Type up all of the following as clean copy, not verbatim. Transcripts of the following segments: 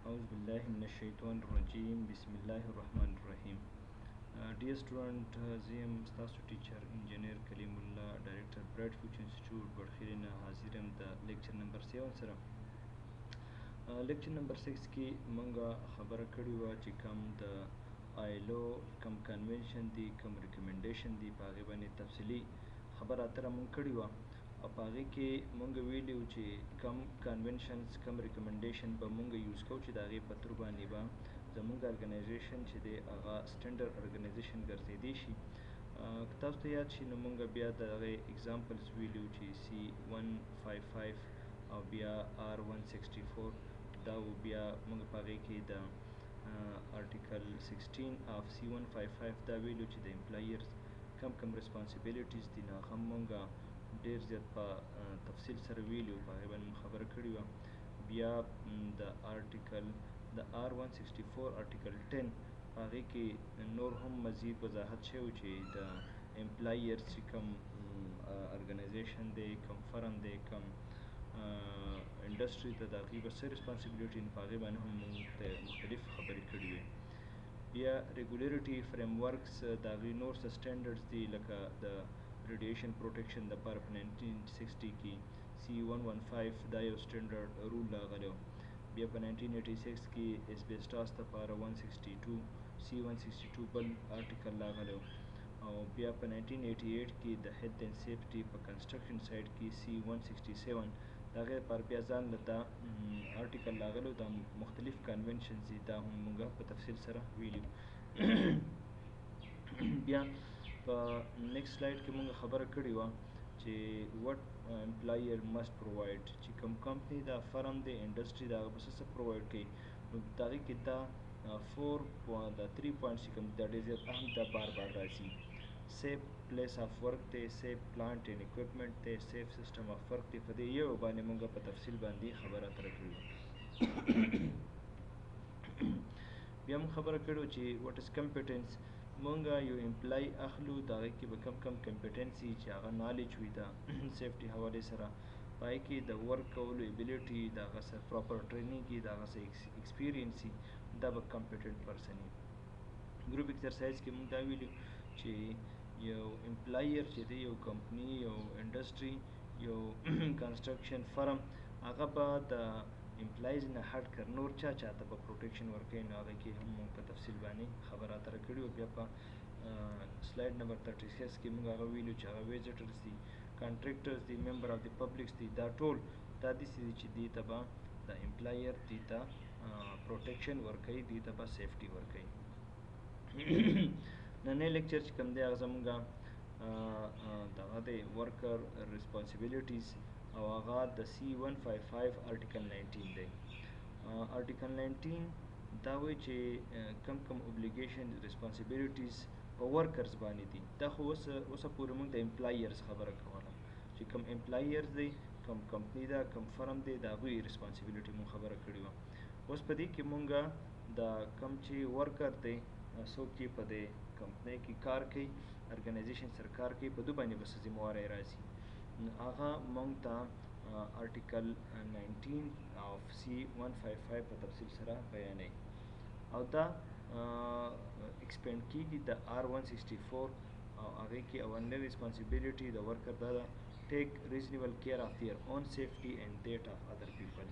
أعوذ بالله من الشيطان الرجيم بسم الله الرحمن الرحيم. Dear student, I am ستاسو teacher engineer Kalimullah, director Bright Future Institute Batkhela حاضرم د lecture number 7 سره. lecture number 6 کې مونږه خبره کړې و چې کوم د ILO کوم convention دی کوم recommendation دی په هغه باندې تفصیلی خبره اتره مونږ کړې و او په هغه کې مونږ ویلو چې کوم conventions کوم recommendation به مونږ یوز کوو چې د هغې په تر باندې به زمونږ ارګنایزیشن چې دی هغه سټینډرډ ارګنایزیشن ګرځېدی شي. که تاسو ته یاد شي نو مونږ بیا د هغې اگزامپلز ویلو چې C155 او بیا R164 دا و بیا مونږ په هغې کې د article 16 of C155 دا ویلو چې د امپلایرز کم ریسپانسیبلیټیز دي نو هغه مونږ ډېر زیات په تفصیل سره ویلو په هغې باندې خبره کړې وه. بیا د article د R164 article 10 په هغې کې نور هم مزید وضاحت شوی چې د امپلایرز چې کوم ارګنایزیشن دی کوم فرم دی کوم انډسټري ته د هغې به څه ریسپانسیبلیټي په هغې باندې هم موږ ته مختلف خبرې کړې وې. بیا ریګولیټري فریم ورکس د هغې نور څه سټینډرډز دي لکه د ریډیشن پروټیکشن دپاره په 1960 کې C115 دا یو سټینډرډ رول راغلی و. بیا په 1986 کې اسبیسټاس دپاره 162 C162 بل آرټیکل راغلی و او بیا په 1988 کې د هیلث اینډ سیفټي په کنسټرکشن سایډ کې C167 د هغې لپاره بیا ځان له دا آرټیکل راغلی و. دا مختلف کنونشنز دي دا هم موږ په تفصیل سره ویلي. بیا په نیکسټ سلاید کې موږ خبره کړې وه چې وټ امپلایر مسټ پرووایډ چې کوم کمپنی دا فرم دی انډسټري دا هغه به څه پرووایډ کوي نو د هغې کې دا 3 پوینټس چې کوم دا ډېر زیات اهم دا بار راځي. سیف پلیس آف ورک دی، سیف پلانټ اینډ اکوپمنټ دی، سیف سیسټم آف ورک دی. په دې یو باندې موږ په تفصیل باندې خبره اتره کړې وه. بیا موږ خبره کړې وه چې وټ از کمپیټنس مونږ یو امپلای اخلو د هغې کې به کم کمپیټنسي چې هغه نالج وي د سیفټي حوالې سره په هغې کې د ورک کولو ایبیلیټي د هغه سره پراپر ټرینینګ وي د هغه سره ایکسپیرینس وي دا به کمپیټنټ پرسن وي. ګروپ ایکسرسایز کې مونږ دا ویلو چې یو امپلایر چې دی یو کمپني یو انډسټري یو کنسټرکشن فرم هغه به د امپلایز نه هټ کر نور چاته به پروټیکشن ورکوي نو هغه کې هم موږ په تفصیل باندې خبره اتره کړې وه. بیا په سلاید نمبر 36 کې موږ هغه ویلو چې هغه ویزټرز دي، کانټریکټرز دي، ممبر آف د پبلکس دي، دا ټول دا داسې دي چې دې ته به د امپلایر دې ته پروټیکشن ورکوي دې ته به سیفټي ورکوي. نننی لیکچر چې کوم دی هغه زموږ دغه دی ورکر ریسپانسیبلیټیز او هغه د C155 آرټیکل 19 دی. آرټیکل 19 دا وایي چې کم اوبلیګیشن ریسپانسیبلیټیز په ورکرز باندې دي. دا خو اوسه پورې موږ د امپلایرز خبره کوله چې کوم امپلایرز دی کوم کمپني ده کوم فرم دی د هغوی ریسپانسیبلیټي موږ خبره کړې وه. اوس په دې کې موږ د کوم چې ورکر دی څوک چې په دې کمپنۍ کې کار کوي ارګنایزیشن سره کار کوي په دو باندې به څه ذمهواری راځي هغه موږ ته آرټیکل 19 of C155 په تفصیل سره بیانوي او دا ایکسپینډ کیږي د R164 او هغې کې اولنی ریسپانسیبلیټي د ورکر دا ده ټیک ریزنیبل کیر آف دیئر اون سیفټي اینډ دیٹ آف ادر پیپل.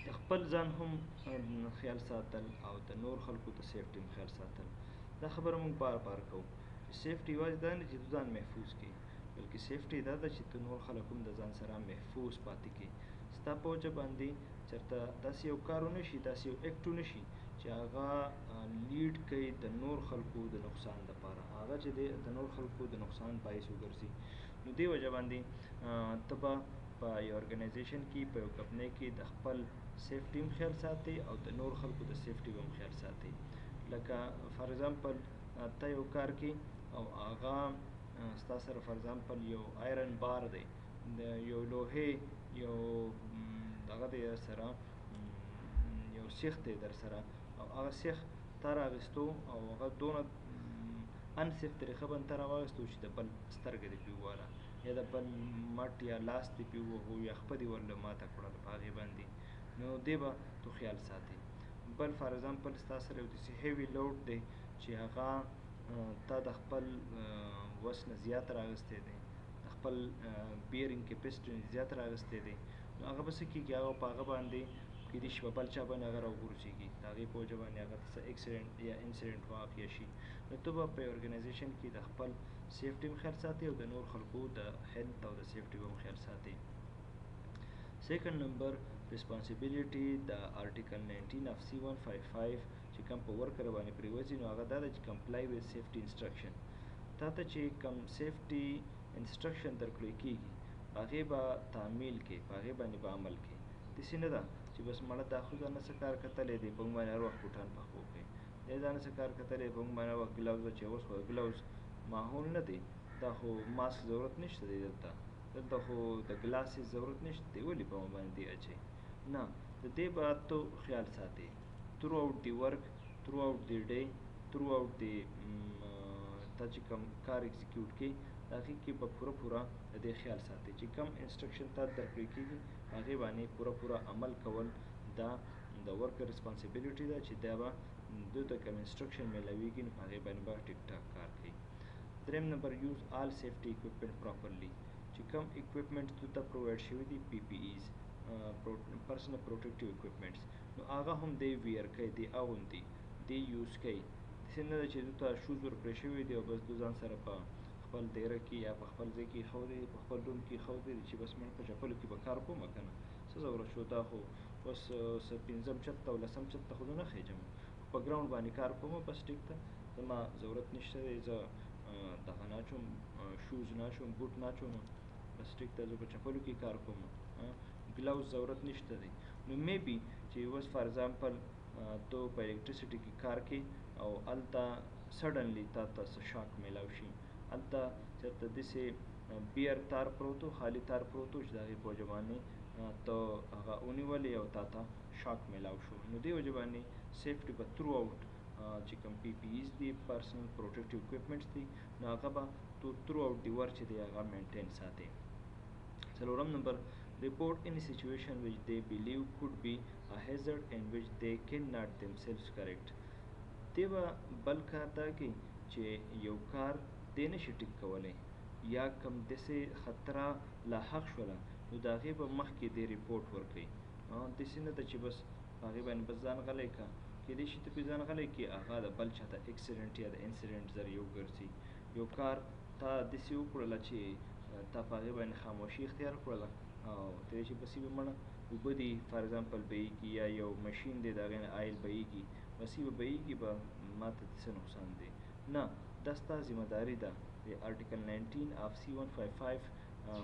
د خپل ځان هم خیال ساتل او د نور خلکو د سیفټي هم خیال ساتل. دا خبره موږ بار کوو چې سیفټي یوازې دا نه چې تو ځان محفوظ کړي بلکې سیفټي دا ده چې ته نور خلک هم د ځان سره محفوظ پاتې کړي. ستا په وجه باندې چېرته داسې یو کار ونه شي داسې یو اکټ ونه شي چې هغه لیډ کوي د نور خلکو د نقصان لپاره هغه چې دی د نور خلکو د نقصان باعث وګرځي. نو دې وجه باندې ته به په یو ارګنایزیشن کې په یو کمپنۍ کې د خپل سیفټي هم خیال ساتي او د نور خلکو د سیفټي هم خیال ساتي. لکه فار ایگزامپل ته یو کار کې او هغه ستا سره فار ایگزامپل یو آیرن بار دی د یو لوحې یو دغه دی سره یو سیخ دی در سره او هغه سیخ تا راغېستو او هغه دونه انسیف طریقه باندې ته راواغېستو چې د بل سترګه دې پرې وواله یا د بل مټ یا لاس دې پرې ووهو یا خپه دې ورله ماته کړله په هغې باندې نو دې به تو خیال ساتي. بل فار ایگزامپل ستاسو سره یو داسې هیوي لوډ دی چې هغه تا د خپل وس نه زیات راغستی دی، د خپل بیرینګ کیپیسټي نه زیات راغستی دی، نو هغه به څه کېږي، هغه په هغه باندې کېدای شي په بل چا باندې هغه راوغورځېږي، د هغې په وجه باندې هغه ته څه اکسیډنټ یا انسیډنټ واقع شي. نو ته به په ارګنایزیشن کې د خپل سیفټي هم خیال ساتي او د نور خلکو د هیلث او د سیفټي هم خیال ساتي. سیکنډ نمبر ریسپانسیبیلیټي د آرټیکل 19 اف C155 چې کوم په ورکر باندې پریوځي، نو هغه دا ده چې کمپلای وذ سیفټي انسټرکشن. تا ته چې کوم سیفټي انسټرکشن درکړی کېږي هغې به تعمیل کې، په هغې باندې به عمل کې. داسې نه ده چې بس مړه دا خو ځان نه څه کار کتلی دی په موږ باندې هر وخت بوټان پخو کړي، دی ځان نه څه کار کتلی په موږ باندې هر وخت ګلوز اچوي. خو ګلوز ماحول نه دی، دا خو ماسک ضرورت نشته دی دلته خو د ګلاسز ضرورت نشته دی، ولې په موږ باندې دی اچوي؟ نه، د دې به ته خیال ساتي تھرو آؤٹ دی ورک، تھرو آؤٹ دی ډے، تھرو آؤٹ دی تا چې کوم کار ایگزیکیوټ کړي د هغې کې به پوره د دې خیال ساتي چې کوم انسټرکشن تا درکړی کېږي هغې باندې پوره عمل کول دا د ورکر ریسپانسیبیلیټي ده چې دا به دوی ته کوم انسټرکشن میلاویږي نو په هغې باندې به ټیک ټاک کار کوي. دریم نمبر یوز آل سیفټي اکوپمنټ پراپرلی. چې کوم اکوپمنټ دوی ته پرووایډ شوي دي پی پی ایز پرسنل پروټیکټیو اکوپمنټس، نو هغه هم دی ویر کوي، دی اغوندي، دی یوز کوي. داسې نه ده چې دوی ته شوز ورکړی شوي دي او بس دوی ځان سره په خپل دیره کې یا په خپل ځای کې ایښودی دي، په خپل روم کې ایښودی دي چې بس مړ په چپلو کې به کار کومه که نه څه ضرورت شو، دا خو اوس پنځم چت ته او لسم چت ته خو زه نه خیجم، په ګراوند باندې کار کوم، بس ټیک ده، زما ضرورت نشته دی، زه دغه نه اچوم، شوز نه اچوم، بوټ نه اچوم، بس ټیک ده، زه په چپلو کې کار کوم، ګلاوز ضرورت نشته دی. نو میبي چې اوس فار ایگزامپل تو په الکتریسټي کې کار کوي او هلته سډنلی تا ته څه شاک میلاو شي، هلته چېرته داسې بیر تار پروت و، خالي تار پروت و چې د هغې په وجه باندې ته هغه ونیولې او تا ته شاک میلاو شو، نو دې وجه باندې سیفټي به تھرو آؤٹ چې کوم پی پی ایز دي پرسنل پروټیکټیو اکوپمنټس دي نو هغه به تھرو آؤٹ دی ورک چې دی هغه مینټین ساتي. څلورم نمبر report any situation which they believe could be a hazard and which they cannot themselves correct. دی به بل کار دا کوي چې یو کار دی نشي ټیک کولی یا کوم داسې خطره لاحق شوله نو د هغې به مخکې دی ریپورټ ورکوي. داسې نه ده چې بس په هغې باندې بس ځان غلی کړه، کېدای شي ته پرې ځان غلی کړي هغه د بل چا ته اکسیډنټ یا د انسیډنټ ذریعه وګرځي. یو کار تا داسې وکړله چې تا په هغې باندې خاموشي اختیار کړله او ته چې بس به مړه اوبه دي فار ایگزامپل بهیږي یا یو مشین دی د هغې نه آیل بهیږي، بس به بهیږي به ما ته څه نقصان دی؟ نه، دا ستا ذمه داري ده. د آرټیکل 19 اف C155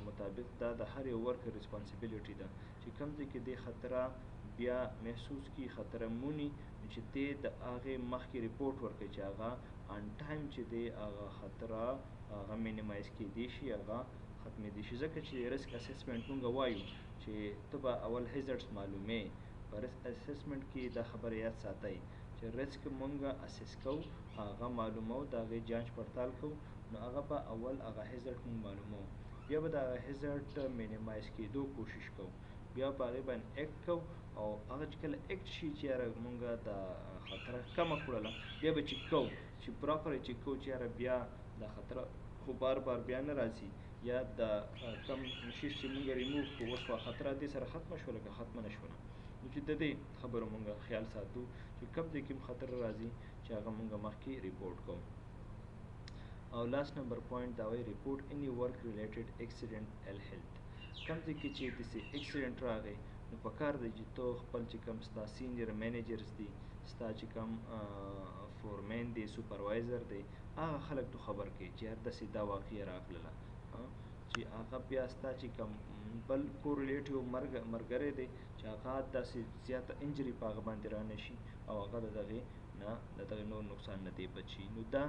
مطابق دا د هر یو ورکر ریسپانسیبیلیټي ده چې کوم ځای کې دی خطره بیا محسوس کړي، خطره مونی چې دی د هغې مخکې ریپورټ ورکړي چې هغه ان ټایم چې دی هغه خطره هغه مینیمایز کېدی شي، هغه ختمېدی شي. ځکه چې ریسک اسسمنټ مونږ وایو چې ته به اول هیزرډس معلومې، په ریسک اسسمنټ کې دا خبره یاد ساتئ چې ریسک مونږ اسس کوو، هغه معلومو، د هغې جانچ پړتال کوو، نو هغه به اول هغه هیزرډ مونږ معلومو، بیا به د هغه هیزرډ مینیمایز کېدو کوشش کوو، بیا په هغې باندې ایکټ کوو او هغه چې کله ایکټ شي چې یاره مونږ د خطره کمه کړله بیا به چیک کوو چې پراپر یې چیک کوو چې یاره بیا دا خطره خو بار بیا نه راځي یا د کم شیز چې مونږ ریموو کړو اوس خو خطره دې سره ختمه شوله که ختمه نه شوله، نو چې د دې خبرو مونږ خیال ساتو چې کوم ځای کې خطر راځي چې هغه مونږ مخکې ریپورټ کوو. او لاست نمبر پوینټ دا وایي ریپورټ اني ورک ریلیټډ اکسیډنټ ال هیلث. کوم ځای کې چې داسې اکسیډنټ راغی نو پکار دی چې تو خپل چې کوم ستا سینیر مینیجرز دي، ستا چې کوم فورمین دی، سوپروایزر دی، هغه خلک تو خبر کړي چې یار داسې دا واقعه راغله چې هغه بیا ستا چې کوم بل کوریلیټیو ملګری دی چې هغه داسې زیاته انجري په هغه باندې را نه شي او هغه د دغې نه د دغې نور نقصان نه دی بچي. نو دا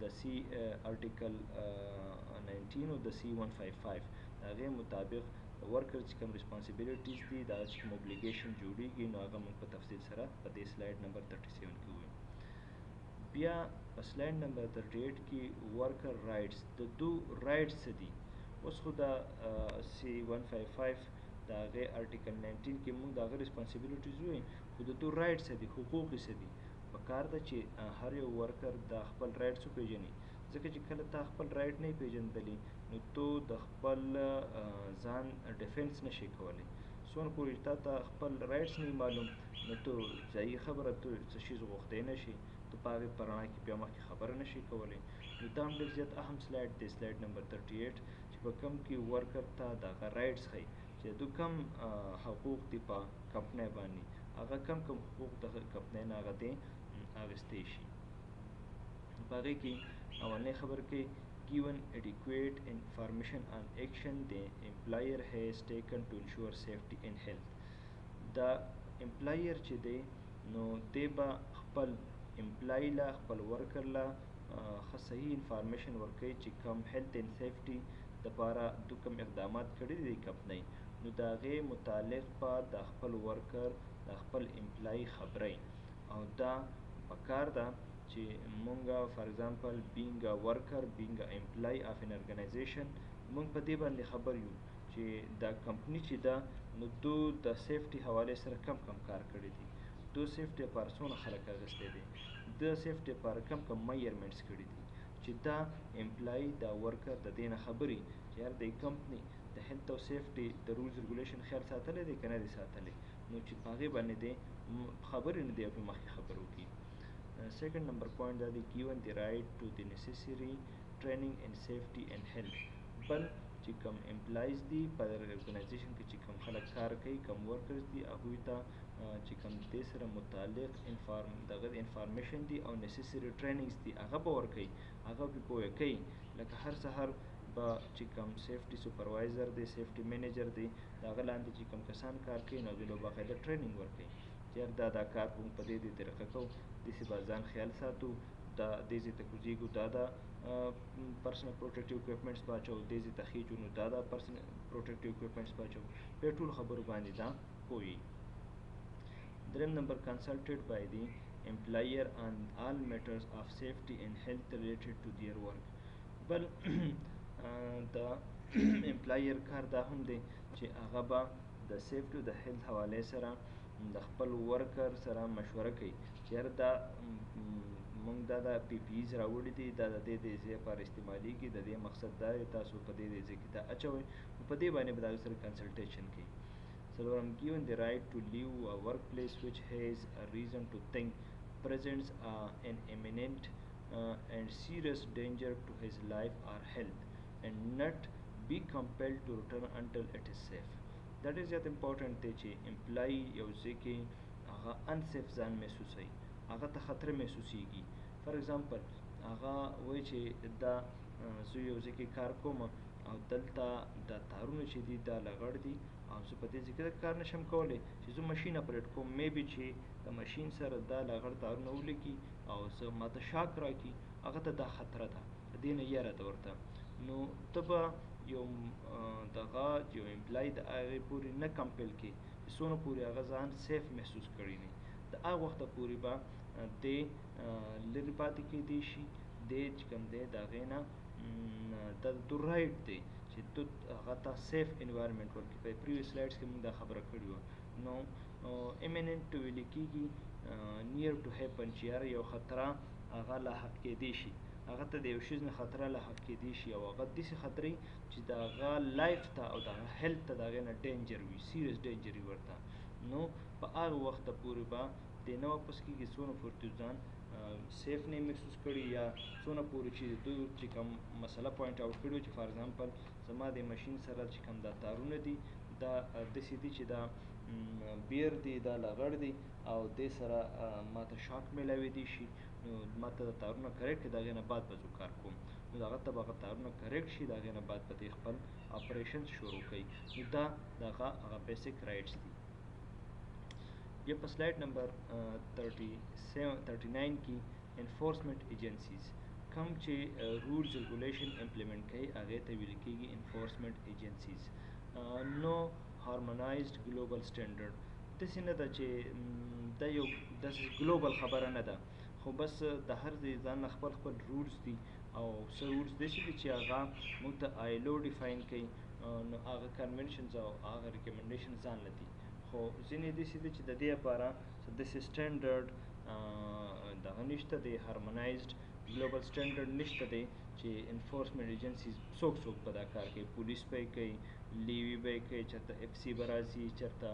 د سی آرټیکل 19 او د C155 د هغې مطابق ورکر چې کوم ریسپانسیبیلیټیز دي دا چې کوم اوبلیګیشن جوړیږي نو هغه موږ په تفصیل سره په دې سلایډ نمبر 37 کې ووایو. بیا په سلایډ نمبر 38 کې ورکر رایټس، د دو رایټس څه دي؟ اوس خو دا C155 د هغې ارټیکل 19 کې موږ د هغه ریسپانسیبلیټیز وایي، خو د دوی رایټس څه دي، حقوق یې څه دي. په کار ده چې هر یو ورکر د خپل رایټس وپېژني، ځکه چې کله تا خپل رایټ نه یې پېژندلی نو تو د خپل ځان ډیفینس نشي کولی. څونه پورې تا ته خپل رایټس نه معلوم نو تو ځایي خبره تو څه شي غوښتی نه شي، تو په هغې په رڼا کې بیا مخکې خبره نشي کولی. نو دا هم ډېر زیات اهم سلایډ دی، سلایډ نمبر 38 چې په کوم کې ورکر ته د هغه رایټس ښیي چې دو کم حقوق دي په کمپنۍ باندې، هغه کم حقوق د کمپنۍ نه هغه دی اخیستی شي. په هغې کې اولنۍ خبره کوي given adequate information on action the employer has taken to ensure safety and health. دا امپلایر چې دی نو دی به خپل امپلای له خپل ورکر له ښه صحیح انفارمیشن ورکوي چې کوم هیلث اینډ سیفټي دپاره دو کوم اقدامات کړي دي کمپنۍ، نو د هغې متعلق به د خپل ورکر د خپل امپلای خبرئ. او دا پکار ده چې مونږه فار ایگزامپل بینګ ا ورکر بینګ ا امپلای اف ان ارګنایزیشن مونږ په دې باندې خبر یو چې دا کمپنی چې ده نو دو د سیفټي حوالې سره کم کار کړی دي، دو سیفټي لپاره څونه خلک اخیستی دي، د سیفټي لپاره کم میجرمنټس کړي دي، چې دا امپلای دا ورکر د دې نه خبري چې یار د کمپنی د هیلث او سیفټي د رولز ریګولیشن خیال ساتلی دی که نه دی ساتلی، نو چې په هغې باندې دی خبرې نه دی او پرې مخکې خبرې وکړي. سیکنډ نمبر پوینټ دا دی given the right to the necessary training and safety and health. بل چې کوم امپلایز دي په ارګنایزیشن کې چې کوم خلک کار کوي کوم ورکرز دي هغوی ته چې کوم دې سره متعلق دغه انفارمیشن دي او نیسیسري ټریننګز دي هغه به ورکوي، هغه پرې پوهه کوي. لکه هر سهار به چې کوم سیفټي سپروایزر دی سیفټي مینیجر دی د هغه لاندې چې کوم کسان کار کوي نو هغوی له باقاعده ټریننګ ورکوي چې یار دا کار به موږ په دې طریقه کوو، داسې به ځان خیال ساتو، دا دې ځای ته کوزیږو دا پرسنل پروټیکټیو اکوپمنټس به اچوو، دې ځای ته خیجو نو دا پرسنل پروټیکټیو اکوپمنټس به اچوو، په ټولو خبرو باندې دا پوهیږي. دریم نمبر consulted by the employer on all matters of safety and health related to their work. بل د امپلایر کار دا هم دی چې هغه به د سیفټي او د هیلث حوالې سره د خپل ورکر سره مشوره کوي چې یاره دا مونږ دا پی پی ایز راوړي دي دا د دې ځای لپاره استعمالیږي، د دې مقصد دا دی تاسو په دې ځای کې دا اچوئ، په دې باندې به د هغوی سره کنسلټیشن کوي. څلورم given the right to leave a workplace which has a reason to think presents an imminent and serious danger to his life or health and not be compelled to return until it is safe. دا ډېر زیات امپورټنټ دی چې امپلای یو ځای کې هغه انسیف ځان محسوسوي، هغه ته خطره محسوسیږي. فار ایگزامپل هغه وایي چې دا زه یو ځای کې کار کوم او دلته دا تارونه چې دي دا لغړ دي او زه په دې ځای کې کار نشم کولی چې زه ماشین اپریټ کوم، میبي چې د ماشین سره دا لغړ تارونه ولګي او زه ماته شاک راکړي، هغه ته دا خطره ده، د دې نه یره ده ورته. نو ته به یو دغه یو امپلای د هغې پورې نه کمپیل کړي چې څونه پورې هغه ځان سیف محسوس کړی نه، د هغه وخته پورې به دی لرې پاتې کېدی شي، دی چې کوم دی د هغې نه د دو رایټ دی چې تو هغه ته سیف انوایرمنټ ورکړي. په پریویس سلایډس کې موږ دا خبره کړې وه. نو ایمیننټ ویلې کېږي نیر ټو هیپن چې یاره یو خطره هغه لاحق کېدی شي، هغه ته د یو شیز نه خطره لاحق کېدی شي او هغه داسې خطرې چې د هغه لایف ته او د هغه هیلث ته د هغې نه ډینجر وي، سیریس ډینجر وي ورته. نو په هغه وخته پورې به دی نه واپس کېږي څونه پورې تو ځان سیف نه محسوس کړي یا څونه پورې چې دوی چې کوم مسله پوینټ آوټ کړي چې فار ایگزامپل زما د ماشین سره چې کوم دا تارونه دي دا داسې دي چې دا بیر دی دا لغړ دی او دې سره ماته شاک میلاویدی شي، نو ماته د تارونه کریکټ کړي د هغې نه بعد به زه کار کوم، نو هغه ته به هغه تارونه کریکټ شي، د هغې نه بعد به دی خپل اپریشنز شروع کوي. نو دا د هغه بیسک رایټس دي. بیا په سلایډ نمبر 39 کې انفورسمنٹ ایجنسیز کوم چې رولز ریګولیشن امپلیمنٹ کوي هغې ته ویل کېږي انفورسمنٹ ایجنسیز. نو هارمونایزډ ګلوبل سټینډرډ داسې نه ده چې دا یو داسې ګلوبل خبره نه ده، خو بس د هر ځای ځان نه خپل رولز دي او څه رولز داسې دي چې هغه موږ ته آیلو ډیفاین کوي، نو هغه کنونشنز او هغه ریکمنډیشن ځان لدي خو ځینې داسې دي چې د دې لپاره داسې سټینډرډ دغه نشته دی هارمونایزډ ګلوبل سټینډرډ نشته دی چې انفورسمنټ ایجنسیز څوک به دا کار کوي پولیس به یې کوي لیوي به یې کوي چېرته اف سی به راځي چېرته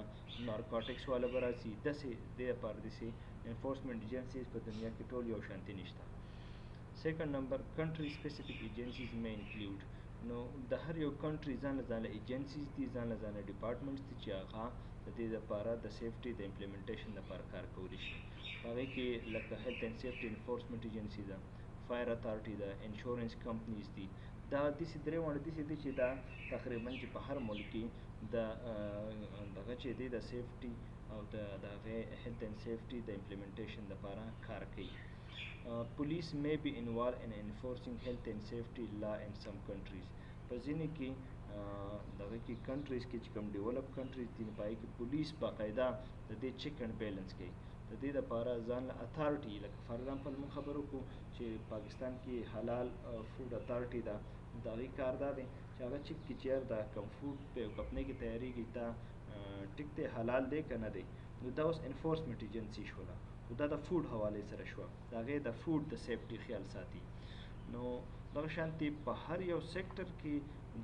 نارکوټکس والا به راځي داسې دې لپاره داسې انفورسمنټ ایجنسیز په دنیا کې ټول یو شانتي نشته سیکنډ نمبر کنټری سپیسیفیک ایجنسیز may include نو د هر یو کنټری ځان له ځانه ایجنسیز دي ځان له ځانه ډپارټمنټس دي چې هغه د دې لپاره د سیفټي د امپلیمنټیشن لپاره کار کولی شي هغې کې لکه هیلث اینډ سیفټي انفورسمنټ ایجنسي ده فایر اتارټي ده انشورنس کمپنیز دي دا داسې درې واړه داسې دي چې دا تقریبا چې په هر ملک کې د دغه چې دی د سیفټي او د هغې هیلث اینډ سیفټي د امپلیمنټیشن لپاره کار کوي police may be involved in enforcing health and safety law in some countries په ځینې کې دغه کې کنټریز کې چې کوم ډیولپ کنټریز دي په هغې کې پولیس باقاعده د دې چیک اینډ بیلنس کوي د دې لپاره ځان له اتارټي لکه فار ایگزامپل موږ خبرو کوو چې پاکستان کې حلال فوډ اتارټي ده د هغې کار دا دی چې هغه چیک کړي چې یار دا کوم فوډ په یو کمپنۍ کې تیارېږي دا ټیک دی حلال دی که نه دی نو دا اوس انفورسمنټ ایجنسي شوله دا د فوډ حوالې سره شوه د هغې د فوډ د سیفټي خیال ساتي نو دغه شانتې په هر یو سیکټر کې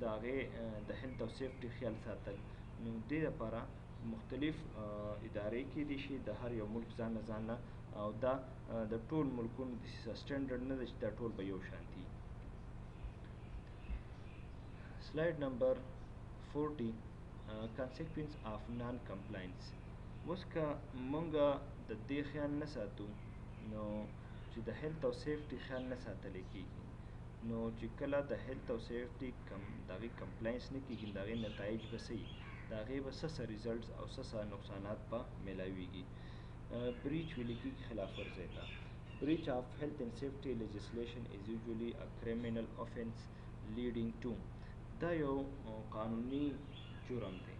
د هغې د هیلث او سیفټي خیال ساتل نو دې لپاره مختلف ادارې کېدی شي د هر یو ملک ځان له او دا د ټول ملکونو داسې سټینډرډ نه ده چې دا ټول به یو شانتي سلایډ نمبر 40 consequence of non-compliance اوس که مونږ د دې خیال نه ساتو نو چې د هیلث او سیفټي خیال نه ساتلی کېږي نو چې کله د هیلث او سیفټي د هغې کمپلاینس نه کېږي د هغې نتایج به څه وي د هغې به څه ریزلټس او څه نقصانات به میلاویږي بریچ ویلې کېږي خلاف ورزۍ ته breach of health and safety legislation is usually a criminal offense leading to دا یو قانوني جرم دی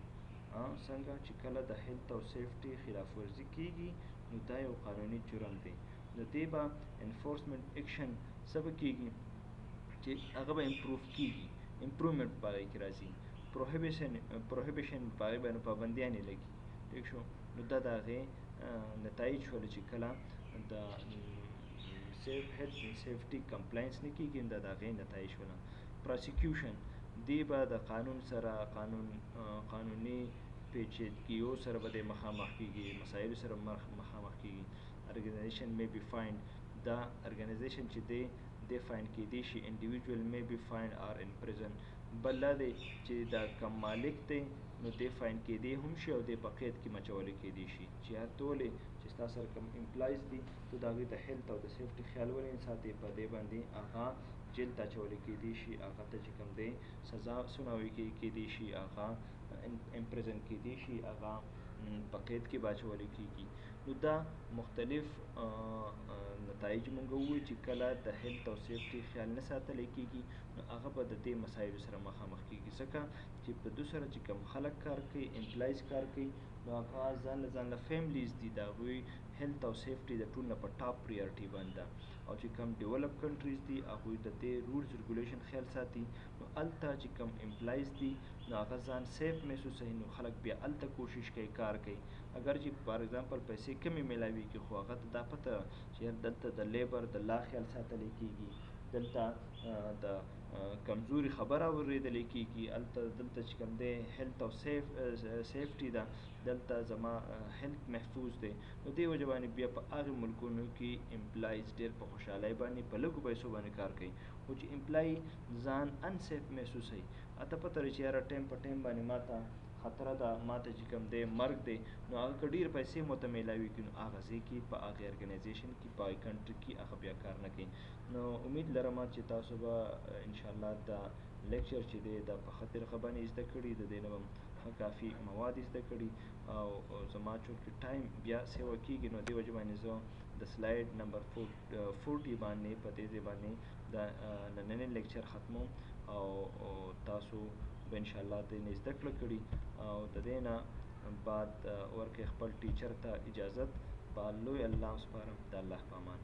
څنګه چې کله د هیلث او سیفټي خلاف ورزي کېږي نو دا یو قانوني جرم دی نو دې به انفورسمنټ ایکشن څه به کېږي چې هغه به امپروف کېږي امپرومنټ په هغې کې راځي پروهیبیشن په هغې باندې پابندیانې لګي ټیک شو نو دا د هغې نتایج شوله چې کله د هیلث سیفټي کمپلاینس نه کېږي نو دا د هغې نتایج شوله پروسیکیوشن دی به د قانون سره قانوني پیچیدګیو سره به د مخامخ کېږي مسایلو سره مخامخ کېږي ارګنایزیشن may be fined دا ارګنایزیشن چې دی فاین کېدی شي انډیویجول may be fined or in prison بل دا دی چې دا کم مالک دی نو دی فاین کېدی هم شي او دی په قید کې مچولی کېدی شي چې هر ټولې چې ستا سره کوم امپلایز دي تو د هغوی د هیلث او د سیفټي خیال ولې نه ساتې په دې باندې هغه جیل ته اچولی کېدی شي هغه ته چې کوم دی سزا سناوي کېدی شي هغه امپریزن کېدی شي هغه په قید کې به اچولی کېږي نو دا مختلف نتایج مونږ ووایو چې کله د هیلث او سیفټي خیال نه ساتلی کېږي نو هغه به د دې مسایلو سره مخامخ کېږي ځکه چې په دو سره چې کوم خلک کار کوي امپلایز کار کوي نو هغه ځان له فیملیز دي د هغوی هیلث او سیفټي د ټول نه په ټاپ پریارټي باندې ده او چې کوم ډیولپ کنټریز دي هغوی د دې رولز ریګولیشن خیال ساتي نو هلته چې کوم امپلایز دي نو هغه ځان سیف محسوسوي نو خلک بیا هلته کوشش کوي کار کوي اگر چې فار ایگزامپل پیسې کمې میلاویږي خو هغه ته دا پته چې دلته د لیبر د لا خیال ساتلی کېږي دلته د کمزوري خبره اورېدلی کېږي دلته چې کوم دی هیلث او سیفټي ده دلته زما هیلث محفوظ دی نو دې وجه باندې بیا په هغې ملکونو کې امپلایز ډېر په خوشحالۍ باندې په لږو پیسو باندې کار کوي خو چې امپلای ځان انسیف محسوسوي اته پته لري چې یاره ټایم په ټایم باندې ماته خطره ده ماته چې کوم دی مرګ دی نو هغه که ډېر پیسې مو ته میلاویږي نو هغه ځای کې په هغې ارګنایزیشن کې په هغې کنټري کې هغه بیا کار نه کوي نو امید لرم چې تاسو به انشاءالله دا لیکچر چې دی دا په ښه طریقه باندې زده کړي د دې نه به کافي مواد زده کړي او زما چونکې ټایم بیا سیوه کېږي نو دې وجې باندې زه د سلایډ نمبر 40 باندې په دې ځای باندې د نننی لیکچر ختموم او تاسو به انشاءالله دې نه زده کړه کړي او د دې نه بعد ورکې خپل ټیچر ته اجازت په لوی الله سپارم د الله په امان